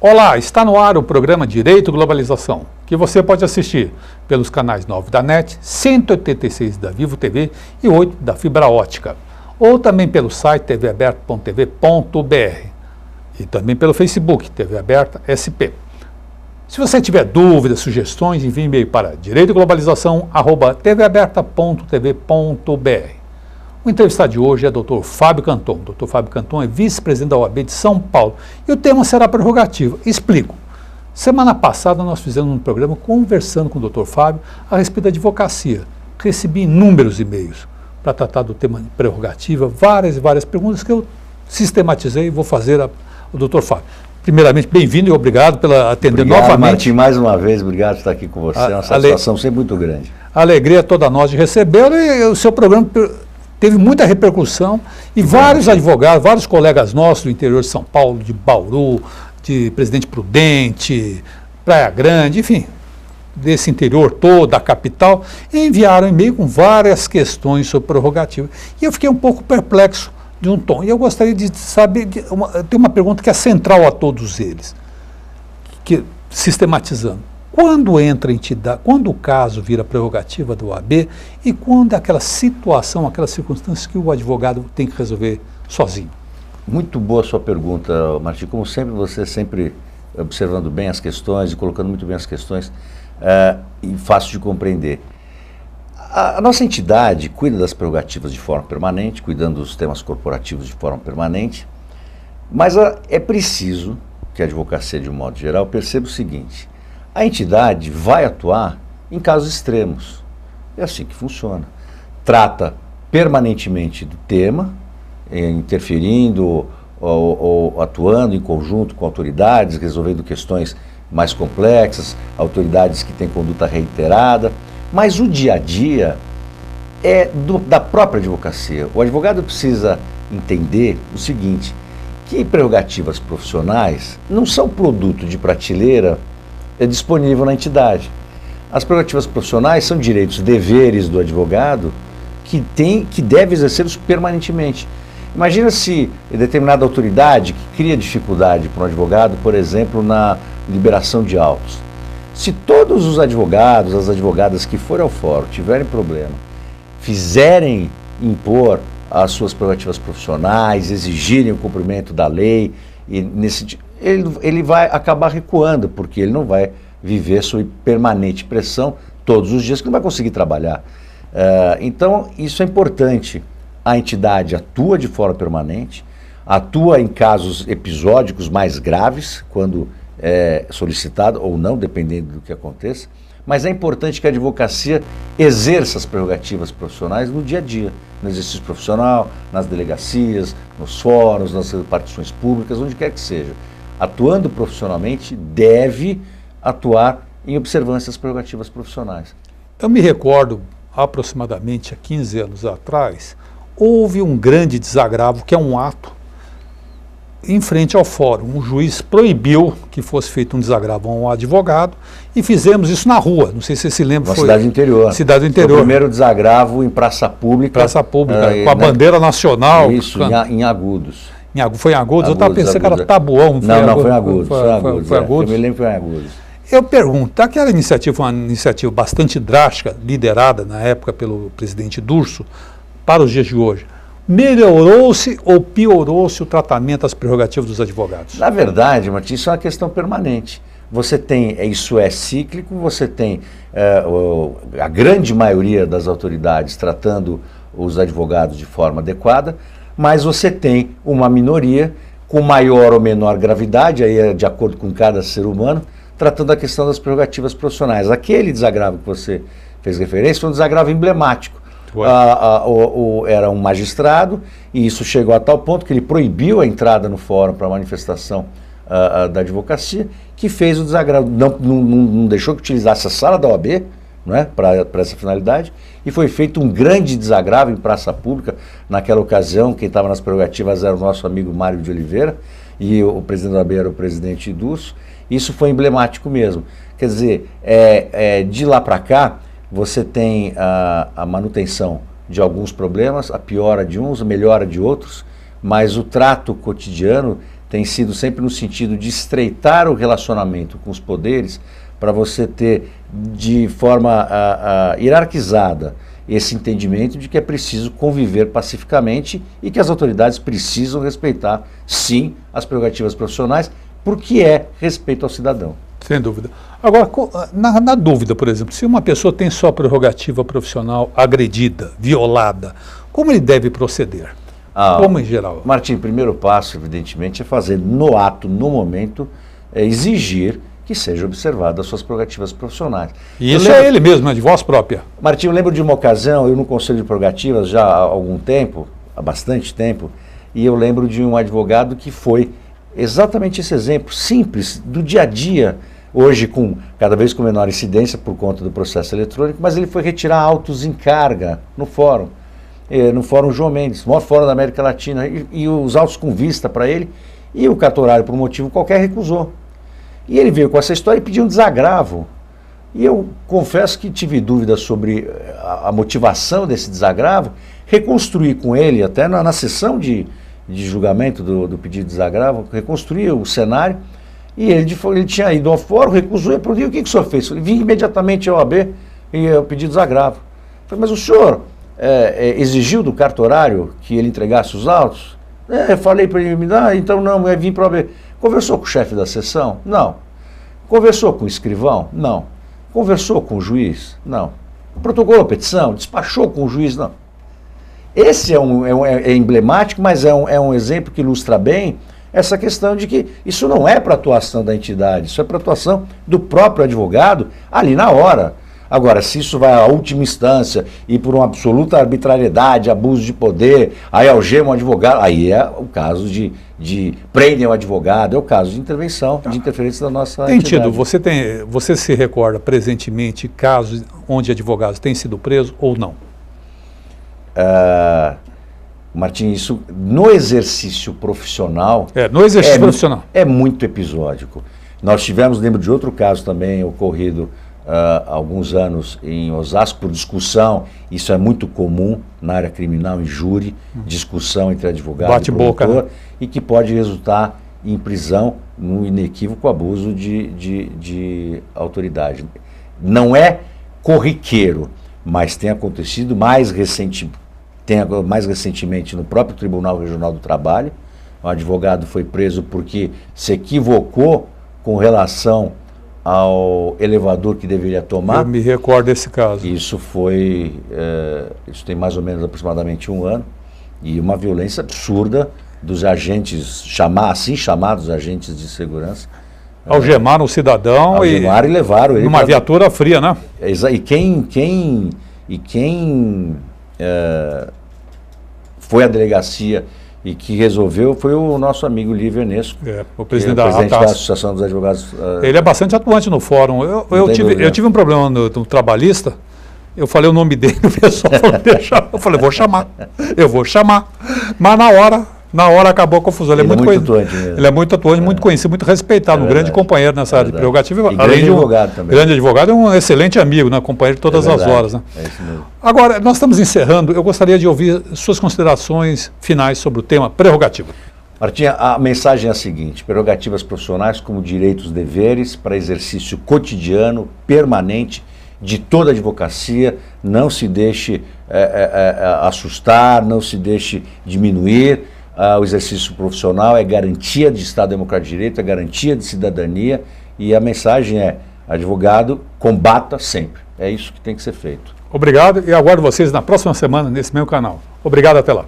Olá, está no ar o programa Direito e Globalização, que você pode assistir pelos canais 9 da NET, 186 da Vivo TV e 8 da Fibra Ótica, ou também pelo site tvaberta.tv.br e também pelo Facebook, TV Aberta SP. Se você tiver dúvidas, sugestões, envie e-mail para direitoglobalização@tvaberta.tv.br. O entrevistado de hoje é o Dr. Fábio Canton. O Dr. Fábio Canton é vice-presidente da OAB de São Paulo. E o tema será prerrogativa. Explico. Semana passada nós fizemos um programa conversando com o Dr. Fábio a respeito da advocacia. Recebi inúmeros e-mails para tratar do tema de prerrogativa, várias e várias perguntas que eu sistematizei e vou fazer ao Dr. Fábio. Primeiramente, bem-vindo e obrigado pela atender novamente. Martim, mais uma vez, obrigado por estar aqui com você. É uma satisfação sempre muito grande. A alegria é toda nós de recebê-lo e o seu programa teve muita repercussão e vários advogados, vários colegas nossos do interior de São Paulo, de Bauru, de Presidente Prudente, Praia Grande, enfim, desse interior todo, da capital, enviaram e-mail com várias questões sobre prerrogativa. E eu fiquei um pouco perplexo de um tom. E eu gostaria de saber, tem uma pergunta que é central a todos eles, sistematizando. Quando entra a entidade, quando o caso vira prerrogativa do OAB e quando é aquela situação, aquelas circunstâncias que o advogado tem que resolver sozinho? Muito boa a sua pergunta, Martim. Como sempre, você sempre observando bem as questões e colocando muito bem as questões e fácil de compreender. A nossa entidade cuida das prerrogativas de forma permanente, cuidando dos temas corporativos de forma permanente, mas é preciso que a advocacia, de um modo geral, perceba o seguinte: a entidade vai atuar em casos extremos. É assim que funciona. Trata permanentemente do tema, interferindo ou atuando em conjunto com autoridades, resolvendo questões mais complexas, autoridades que têm conduta reiterada. Mas o dia a dia é da própria advocacia. O advogado precisa entender o seguinte, que prerrogativas profissionais não são produto de prateleira disponível na entidade. As prerrogativas profissionais são direitos e deveres do advogado que deve exercê-los permanentemente. Imagina se determinada autoridade que cria dificuldade para um advogado, por exemplo, na liberação de autos. Se todos os advogados, as advogadas que forem ao fórum tiverem problema, fizerem impor as suas prerrogativas profissionais, exigirem o cumprimento da lei, e ele vai acabar recuando, porque ele não vai viver sob permanente pressão todos os dias, que não vai conseguir trabalhar. Então, isso é importante. A entidade atua de forma permanente, atua em casos episódicos mais graves, quando é solicitado ou não, dependendo do que aconteça, mas é importante que a advocacia exerça as prerrogativas profissionais no dia a dia, no exercício profissional, nas delegacias, nos fóruns, nas repartições públicas, onde quer que seja. Atuando profissionalmente, deve atuar em observância às prerrogativas profissionais. Eu me recordo, aproximadamente há 15 anos atrás, houve um grande desagravo, que é um ato em frente ao fórum. O juiz proibiu que fosse feito um desagravo a um advogado e fizemos isso na rua. Não sei se você se lembra. Foi cidade interior. Cidade do interior. Foi o primeiro desagravo em praça pública. Praça pública, com a bandeira nacional. Isso, em Agudos. Foi em Agudos? Eu estava pensando que era Taboão. Não, foi em Agudos. Foi Agudos. Eu me lembro que foi em Agudos. Eu pergunto, aquela iniciativa foi uma iniciativa bastante drástica, liderada na época pelo presidente Durso, para os dias de hoje. Melhorou-se ou piorou-se o tratamento das prerrogativas dos advogados? Na verdade, Martim, isso é uma questão permanente. Você tem, isso é cíclico, você tem a grande maioria das autoridades tratando os advogados de forma adequada, mas você tem uma minoria com maior ou menor gravidade, aí é de acordo com cada ser humano, tratando a questão das prerrogativas profissionais. Aquele desagravo que você fez referência foi um desagravo emblemático. Era um magistrado e isso chegou a tal ponto que ele proibiu a entrada no fórum para manifestação da advocacia, que fez o desagravo, não deixou que utilizasse a sala da OAB, não é, para essa finalidade, e foi feito um grande desagravo em praça pública. Naquela ocasião, quem estava nas prerrogativas era o nosso amigo Mário de Oliveira e o presidente da OAB era o presidente Durso. Isso foi emblemático mesmo. Quer dizer, de lá para cá, você tem a manutenção de alguns problemas, a piora de uns, a melhora de outros, mas o trato cotidiano tem sido sempre no sentido de estreitar o relacionamento com os poderes para você ter de forma hierarquizada esse entendimento de que é preciso conviver pacificamente e que as autoridades precisam respeitar, sim, as prerrogativas profissionais, porque é respeito ao cidadão. Sem dúvida. Agora, na dúvida, por exemplo, se uma pessoa tem sua prerrogativa profissional agredida, violada, como ele deve proceder? Como em geral? Martim, o primeiro passo, evidentemente, é fazer no ato, no momento, exigir que sejam observadas as suas prerrogativas profissionais. E isso é ele mesmo, de voz própria. Martim, eu lembro de uma ocasião, eu no Conselho de Prerrogativas já há algum tempo, há bastante tempo, e eu lembro de um advogado que foi exatamente esse exemplo simples do dia a dia, hoje cada vez com menor incidência por conta do processo eletrônico, mas ele foi retirar autos em carga no Fórum João Mendes, o maior fórum da América Latina, e os autos com vista para ele, e o cartorário, por um motivo qualquer, recusou. E ele veio com essa história e pediu um desagravo. E eu confesso que tive dúvidas sobre a motivação desse desagravo, reconstruí com ele, até na sessão de julgamento do pedido de desagravo, reconstruí o cenário, e ele tinha ido ao fórum, recusou, e perguntei: o que o senhor fez? Ele vinha imediatamente ao OAB e eu pedi desagravo. Eu falei: mas o senhor exigiu do cartorário que ele entregasse os autos? Eu falei para ele me dar, então não, vim para o OAB. Conversou com o chefe da sessão? Não. Conversou com o escrivão? Não. Conversou com o juiz? Não. Protocolou a petição? Despachou com o juiz? Não. Esse é emblemático, mas é um exemplo que ilustra bem essa questão de que isso não é para atuação da entidade, isso é para atuação do próprio advogado ali na hora. Agora, se isso vai à última instância e por uma absoluta arbitrariedade, abuso de poder, aí algema o advogado, aí é o caso de prendem o advogado, é o caso de intervenção, de interferência da nossa entidade. Você se recorda presentemente casos onde advogados têm sido presos ou não? Martim, isso no exercício profissional... profissional. É muito episódico. Nós tivemos, lembro de outro caso também ocorrido há alguns anos em Osasco, por discussão, isso é muito comum na área criminal, em júri, discussão entre advogado e promotor, né? E que pode resultar em prisão no inequívoco abuso de autoridade. Não é corriqueiro, mas tem acontecido mais recentemente no próprio Tribunal Regional do Trabalho. Um advogado foi preso porque se equivocou com relação ao elevador que deveria tomar. Eu me recordo desse caso. Isso isso tem mais ou menos aproximadamente 1 ano, e uma violência absurda dos agentes, assim chamados agentes de segurança. Algemaram o cidadão e levaram ele numa viatura fria, né? E quem foi à delegacia e que resolveu foi o nosso amigo Lívio Enesco, o presidente da Associação dos Advogados. Ele é bastante atuante no fórum. Eu tive um problema no trabalhista, eu falei o nome dele, o pessoal falou: deixa. Eu falei: eu vou chamar. Mas na hora acabou a confusão. Ele é muito atuante mesmo. Ele é muito atuante, muito conhecido, muito respeitado, um grande companheiro nessa área de prerrogativa. Além de advogado também. Grande advogado, é um excelente amigo, né? Companheiro de todas as horas. Né? É isso mesmo. Agora, nós estamos encerrando, eu gostaria de ouvir suas considerações finais sobre o tema prerrogativa. Martinha, a mensagem é a seguinte: prerrogativas profissionais como direitos e deveres para exercício cotidiano, permanente, de toda a advocacia. Não se deixe assustar, não se deixe diminuir. O exercício profissional é garantia de Estado Democrático de Direito, é garantia de cidadania, e a mensagem é: advogado, combata sempre. É isso que tem que ser feito. Obrigado, e aguardo vocês na próxima semana nesse meu canal. Obrigado, até lá.